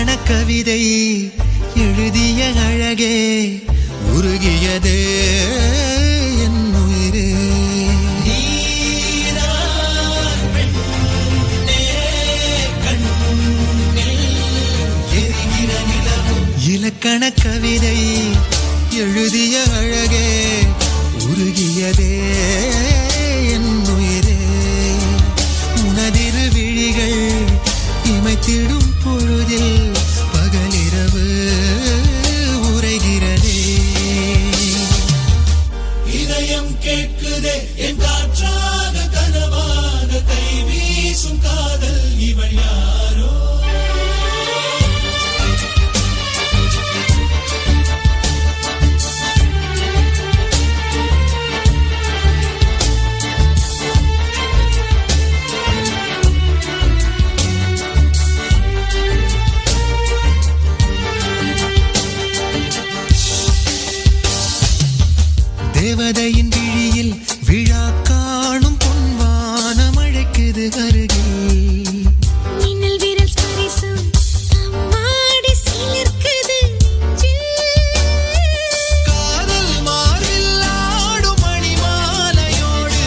இலக்கண கவிதை எழுதிய அழகே உருகியதே என் உயிரே. இலக்கண கவிதை எழுதிய அழகே உருகியதே என் உயிரே. உனதிரு விழிகள் இமைத்திடும் பொழுதில் பகலிரவு உரைகிறதே. இதயம் கேட்குதே என் காற்றாக கனவாக கை வீசும் காதல் இவள் யாரோ. தேவதையின் விழியில் விழா காணும் பொன்வானம் அழைக்குது அருகில். மின்னல் விரல் ஸ்பரிசம் அம்மாடி சிலிர்க்குது காதல் மார்பில் ஆடும் மணிமாலையோடு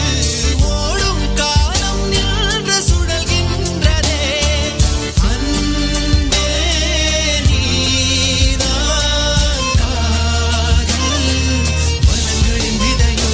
ஓடும் காலம் நின்று சுழல்கின்றதே. அன்பே நீதான் காதல் மனங்களின் விதையோ.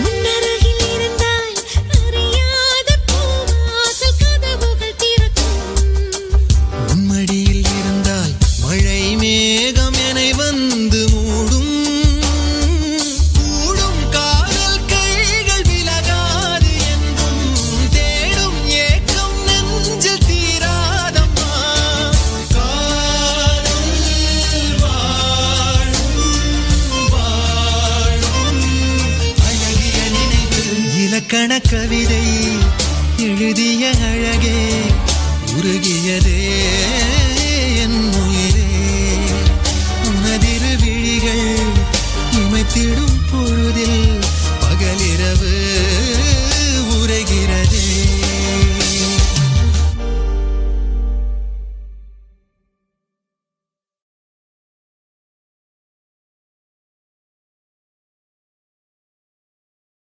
உன்னருகில் இருந்தால் அறியாத பூவாசல் கதவுகள் திறக்கும். உன்மடியில் இருந்தால் மழை மேகம் என்னை வந்து மூடும். கூடும் காதல் கைகள் விலகாது என்றும் தேடும் ஏக்கம் நெஞ்சில் தீராதம்மா. காதல் வாழும் அழகிய நினைவு. இலக்கண கவிதை எழுதிய அழகே உருகியதே